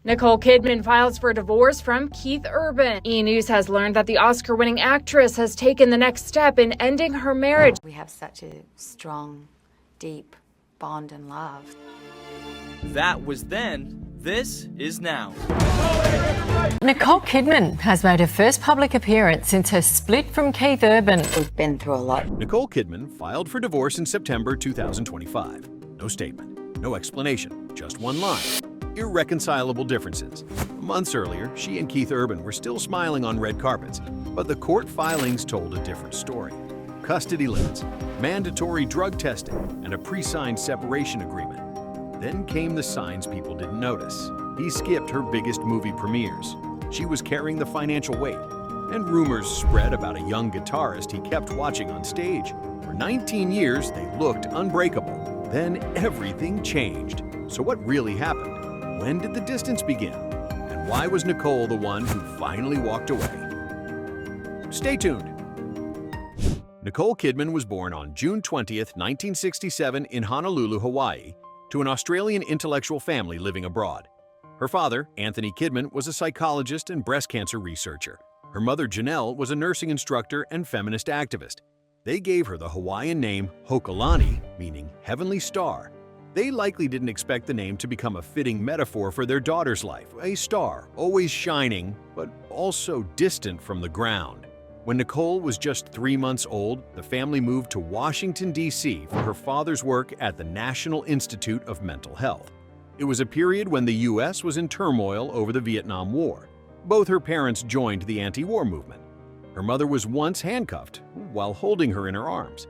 Nicole Kidman files for divorce from Keith Urban. E! News has learned that the Oscar-winning actress has taken the next step in ending her marriage. We have such a strong, deep bond and love. That was then. This is now. Nicole Kidman has made her first public appearance since her split from Keith Urban. We've been through a lot. Nicole Kidman filed for divorce in September 2025. No statement, no explanation, just one line. Irreconcilable differences. Months earlier, she and Keith Urban were still smiling on red carpets, but the court filings told a different story. Custody limits, mandatory drug testing, and a pre-signed separation agreement. Then came the signs people didn't notice. He skipped her biggest movie premieres. She was carrying the financial weight, and rumors spread about a young guitarist he kept watching on stage. For 19 years, they looked unbreakable. Then everything changed. So what really happened? When did the distance begin? And why was Nicole the one who finally walked away? Stay tuned. Nicole Kidman was born on June 20th, 1967 in Honolulu, Hawaii, to an Australian intellectual family living abroad. Her father, Anthony Kidman, was a psychologist and breast cancer researcher. Her mother, Janelle, was a nursing instructor and feminist activist. They gave her the Hawaiian name Hokalani, meaning heavenly star. They likely didn't expect the name to become a fitting metaphor for their daughter's life, a star, always shining, but also distant from the ground. When Nicole was just 3 months old, the family moved to Washington, D.C. for her father's work at the National Institute of Mental Health. It was a period when the U.S. was in turmoil over the Vietnam War. Both her parents joined the anti-war movement. Her mother was once handcuffed while holding her in her arms.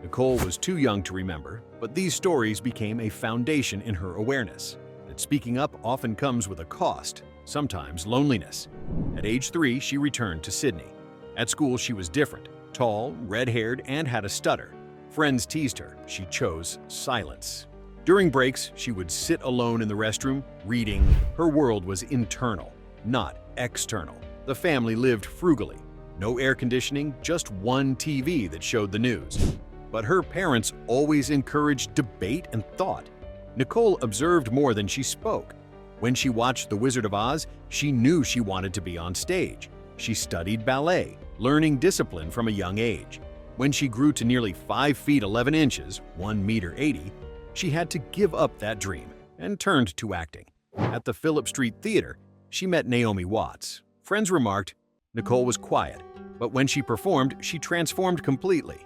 Nicole was too young to remember, but these stories became a foundation in her awareness that speaking up often comes with a cost, sometimes loneliness. At age 3, she returned to Sydney. At school, she was different, tall, red-haired, and had a stutter. Friends teased her. She chose silence. During breaks, she would sit alone in the restroom, reading. Her world was internal, not external. The family lived frugally. No air conditioning, just one TV that showed the news. But her parents always encouraged debate and thought. Nicole observed more than she spoke. When she watched The Wizard of Oz, she knew she wanted to be on stage. She studied ballet, learning discipline from a young age. When she grew to nearly 5 feet 11 inches, 1 meter 80, she had to give up that dream and turned to acting. At the Phillip Street Theater, she met Naomi Watts. Friends remarked, Nicole was quiet, but when she performed, she transformed completely.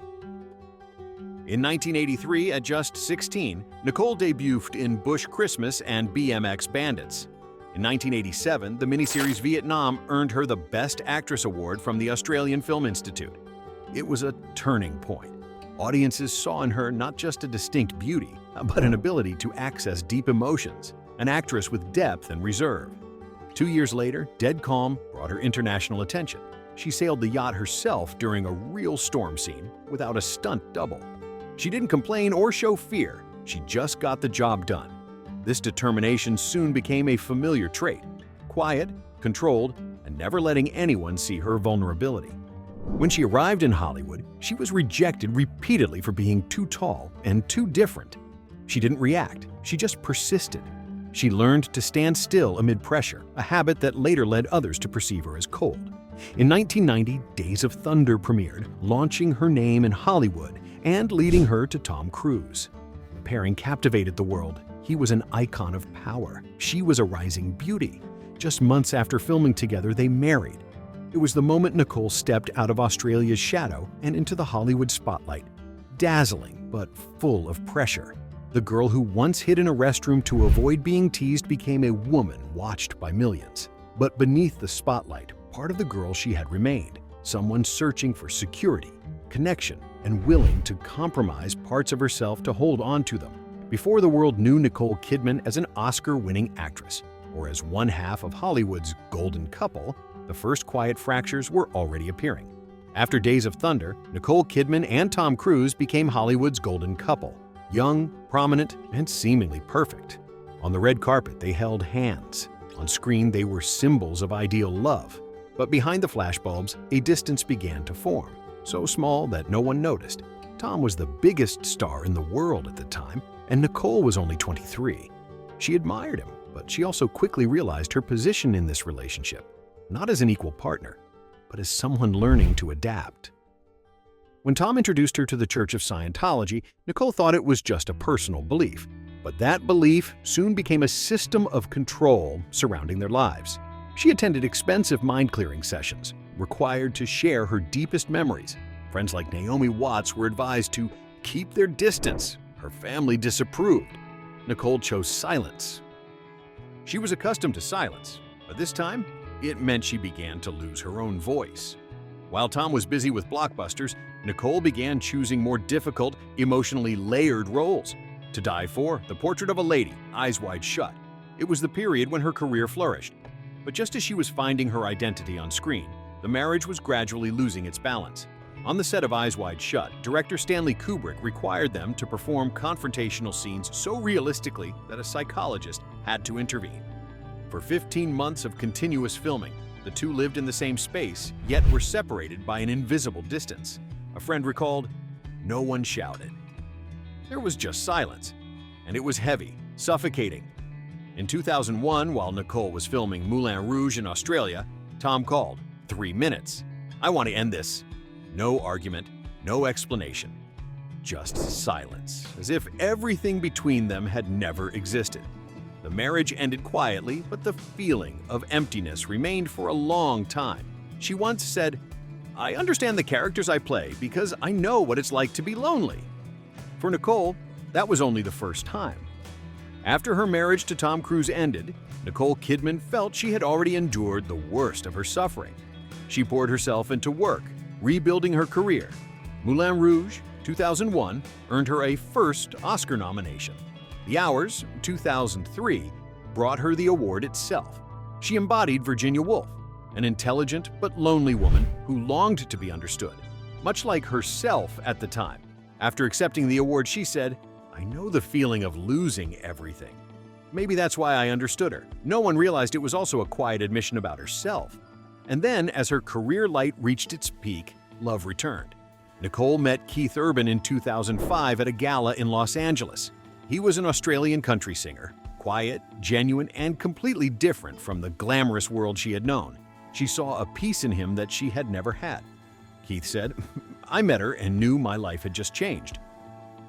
In 1983, at just 16, Nicole debuted in Bush Christmas and BMX Bandits. In 1987, the miniseries Vietnam earned her the Best Actress Award from the Australian Film Institute. It was a turning point. Audiences saw in her not just a distinct beauty, but an ability to access deep emotions, an actress with depth and reserve. 2 years later, Dead Calm brought her international attention. She sailed the yacht herself during a real storm scene without a stunt double. She didn't complain or show fear, she just got the job done. This determination soon became a familiar trait, quiet, controlled, and never letting anyone see her vulnerability. When she arrived in Hollywood, she was rejected repeatedly for being too tall and too different. She didn't react, she just persisted. She learned to stand still amid pressure, a habit that later led others to perceive her as cold. In 1990, Days of Thunder premiered, launching her name in Hollywood and leading her to Tom Cruise. The pairing captivated the world. He was an icon of power. She was a rising beauty. Just months after filming together, they married. It was the moment Nicole stepped out of Australia's shadow and into the Hollywood spotlight. Dazzling, but full of pressure. The girl who once hid in a restroom to avoid being teased became a woman watched by millions. But beneath the spotlight, part of the girl she had remained, someone searching for security, connection, and willing to compromise parts of herself to hold on to them. Before the world knew Nicole Kidman as an Oscar-winning actress, or as one half of Hollywood's golden couple, the first quiet fractures were already appearing. After Days of Thunder, Nicole Kidman and Tom Cruise became Hollywood's golden couple, young, prominent, and seemingly perfect. On the red carpet, they held hands. On screen, they were symbols of ideal love. But behind the flashbulbs, a distance began to form, so small that no one noticed. Tom was the biggest star in the world at the time, and Nicole was only 23. She admired him, but she also quickly realized her position in this relationship, not as an equal partner, but as someone learning to adapt. When Tom introduced her to the Church of Scientology, Nicole thought it was just a personal belief, but that belief soon became a system of control surrounding their lives. She attended expensive mind-clearing sessions, required to share her deepest memories. Friends like Naomi Watts were advised to keep their distance. Her family disapproved. Nicole chose silence. She was accustomed to silence, but this time, it meant she began to lose her own voice. While Tom was busy with blockbusters, Nicole began choosing more difficult, emotionally layered roles. To Die For, The Portrait of a Lady, Eyes Wide Shut. It was the period when her career flourished. But just as she was finding her identity on screen, the marriage was gradually losing its balance. On the set of Eyes Wide Shut, director Stanley Kubrick required them to perform confrontational scenes so realistically that a psychologist had to intervene. For 15 months of continuous filming, the two lived in the same space, yet were separated by an invisible distance. A friend recalled, "No one shouted. There was just silence, and it was heavy, suffocating." In 2001, while Nicole was filming Moulin Rouge in Australia, Tom called. 3 minutes. "I want to end this." No argument, no explanation. Just silence, as if everything between them had never existed. The marriage ended quietly, but the feeling of emptiness remained for a long time. She once said, "I understand the characters I play because I know what it's like to be lonely." For Nicole, that was only the first time. After her marriage to Tom Cruise ended, Nicole Kidman felt she had already endured the worst of her suffering. She poured herself into work, rebuilding her career. Moulin Rouge, 2001, earned her a first Oscar nomination. The Hours, 2003, brought her the award itself. She embodied Virginia Woolf, an intelligent but lonely woman who longed to be understood, much like herself at the time. After accepting the award, she said, "I know the feeling of losing everything." Maybe that's why I understood her. No one realized it was also a quiet admission about herself. And then, as her career light reached its peak, love returned. Nicole met Keith Urban in 2005 at a gala in Los Angeles. He was an Australian country singer, quiet, genuine, and completely different from the glamorous world she had known. She saw a peace in him that she had never had. Keith said, "I met her and knew my life had just changed."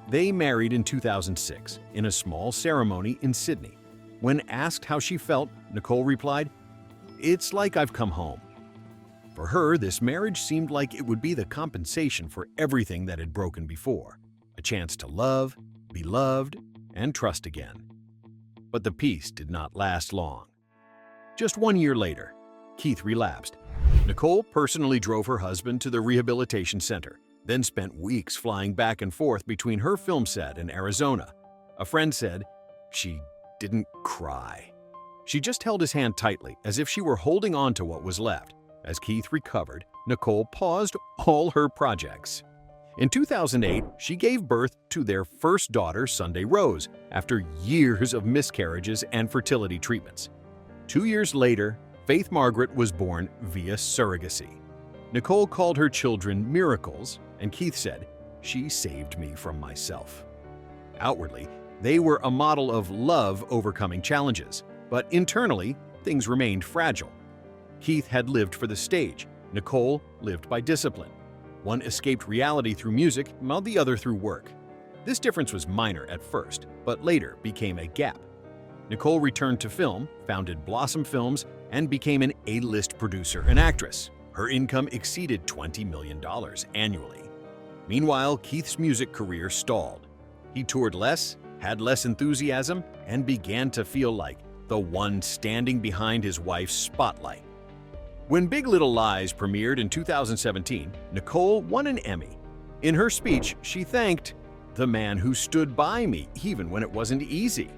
They married in 2006 in a small ceremony in Sydney. When asked how she felt, Nicole replied, "It's like I've come home." For her, this marriage seemed like it would be the compensation for everything that had broken before. A chance to love, be loved, and trust again. But the peace did not last long. Just 1 year later, Keith relapsed. Nicole personally drove her husband to the rehabilitation center, then spent weeks flying back and forth between her film set and Arizona. A friend said, "She didn't cry. She just held his hand tightly, as if she were holding on to what was left." As Keith recovered, Nicole paused all her projects. In 2008, she gave birth to their first daughter, Sunday Rose, after years of miscarriages and fertility treatments. 2 years later, Faith Margaret was born via surrogacy. Nicole called her children miracles, and Keith said, "She saved me from myself." Outwardly, they were a model of love overcoming challenges, but internally, things remained fragile. Keith had lived for the stage. Nicole lived by discipline. One escaped reality through music, while the other through work. This difference was minor at first, but later became a gap. Nicole returned to film, founded Blossom Films, and became an A-list producer and actress. Her income exceeded $20 million annually. Meanwhile, Keith's music career stalled. He toured less, had less enthusiasm, and began to feel like the one standing behind his wife's spotlight. When Big Little Lies premiered in 2017, Nicole won an Emmy. In her speech, she thanked the man who stood by me even when it wasn't easy.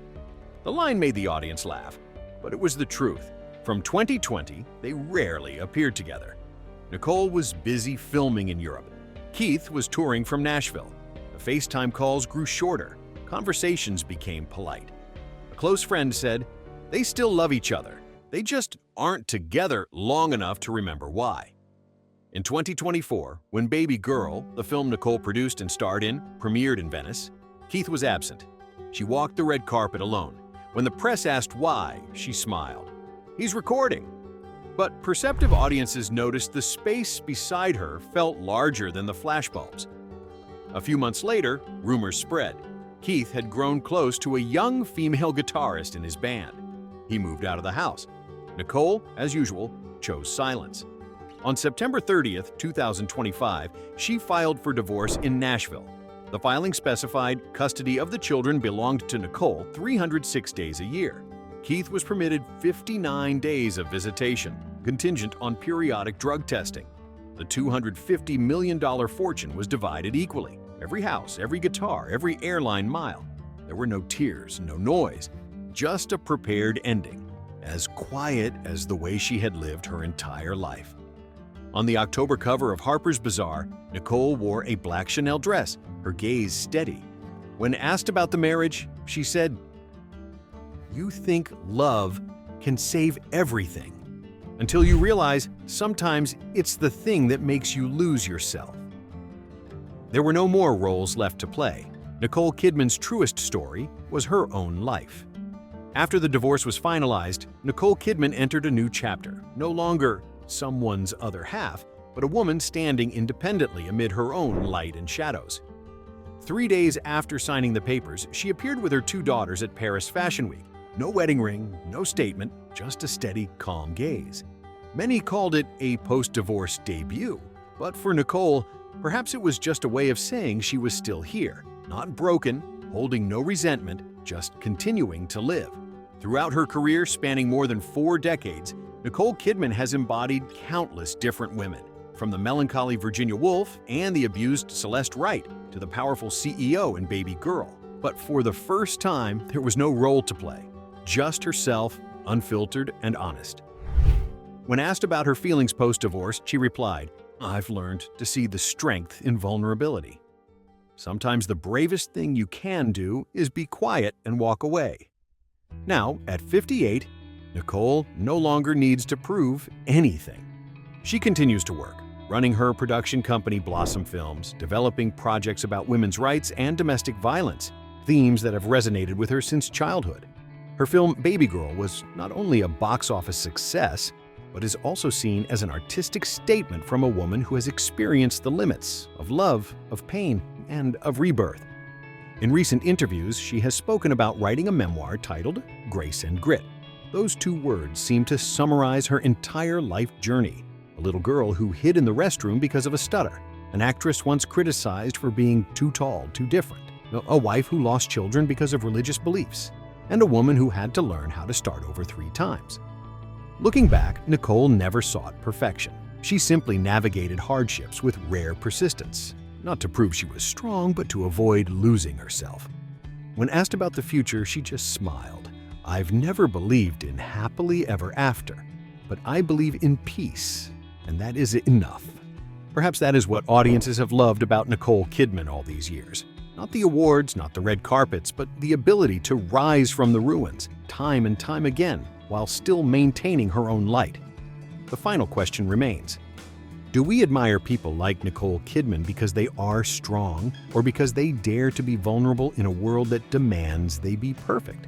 The line made the audience laugh, but it was the truth. From 2020, they rarely appeared together. Nicole was busy filming in Europe. Keith was touring from Nashville. The FaceTime calls grew shorter. Conversations became polite. A close friend said, "They still love each other. They just aren't together long enough to remember why." In 2024, when Baby Girl, the film Nicole produced and starred in, premiered in Venice, Keith was absent. She walked the red carpet alone, When the press asked why, she smiled. "He's recording." But perceptive audiences noticed the space beside her felt larger than the flashbulbs. A few months later, rumors spread. Keith had grown close to a young female guitarist in his band. He moved out of the house. Nicole, as usual, chose silence. On September 30th, 2025, she filed for divorce in Nashville. The filing specified custody of the children belonged to Nicole 306 days a year. Keith was permitted 59 days of visitation, contingent on periodic drug testing. The $250 million fortune was divided equally. Every house, every guitar, every airline mile. There were no tears, no noise, just a prepared ending, as quiet as the way she had lived her entire life. On the October cover of Harper's Bazaar, Nicole wore a black Chanel dress, her gaze steady. When asked about the marriage, she said, "You think love can save everything, until you realize sometimes it's the thing that makes you lose yourself." There were no more roles left to play. Nicole Kidman's truest story was her own life. After the divorce was finalized, Nicole Kidman entered a new chapter, no longer someone's other half, but a woman standing independently amid her own light and shadows. 3 days after signing the papers, she appeared with her 2 daughters at Paris Fashion Week. No wedding ring, no statement, just a steady, calm gaze. Many called it a post-divorce debut, but for Nicole, perhaps it was just a way of saying she was still here, not broken, holding no resentment, just continuing to live. Throughout her career spanning more than 4 decades, Nicole Kidman has embodied countless different women, from the melancholy Virginia Woolf and the abused Celeste Wright to the powerful CEO in Baby Girl. But for the first time, there was no role to play, just herself, unfiltered and honest. When asked about her feelings post-divorce, she replied, "I've learned to see the strength in vulnerability. Sometimes the bravest thing you can do is be quiet and walk away." Now, at 58, Nicole no longer needs to prove anything. She continues to work, running her production company Blossom Films, developing projects about women's rights and domestic violence, themes that have resonated with her since childhood. Her film Baby Girl was not only a box office success, but is also seen as an artistic statement from a woman who has experienced the limits of love, of pain, and of rebirth. In recent interviews, she has spoken about writing a memoir titled Grace and Grit. Those 2 words seem to summarize her entire life journey. A little girl who hid in the restroom because of a stutter, an actress once criticized for being too tall, too different, a wife who lost children because of religious beliefs, and a woman who had to learn how to start over 3 times. Looking back, Nicole never sought perfection. She simply navigated hardships with rare persistence, not to prove she was strong, but to avoid losing herself. When asked about the future, she just smiled. "I've never believed in happily ever after, but I believe in peace, and that is enough." Perhaps that is what audiences have loved about Nicole Kidman all these years. Not the awards, not the red carpets, but the ability to rise from the ruins, time and time again, while still maintaining her own light. The final question remains: do we admire people like Nicole Kidman because they are strong, or because they dare to be vulnerable in a world that demands they be perfect?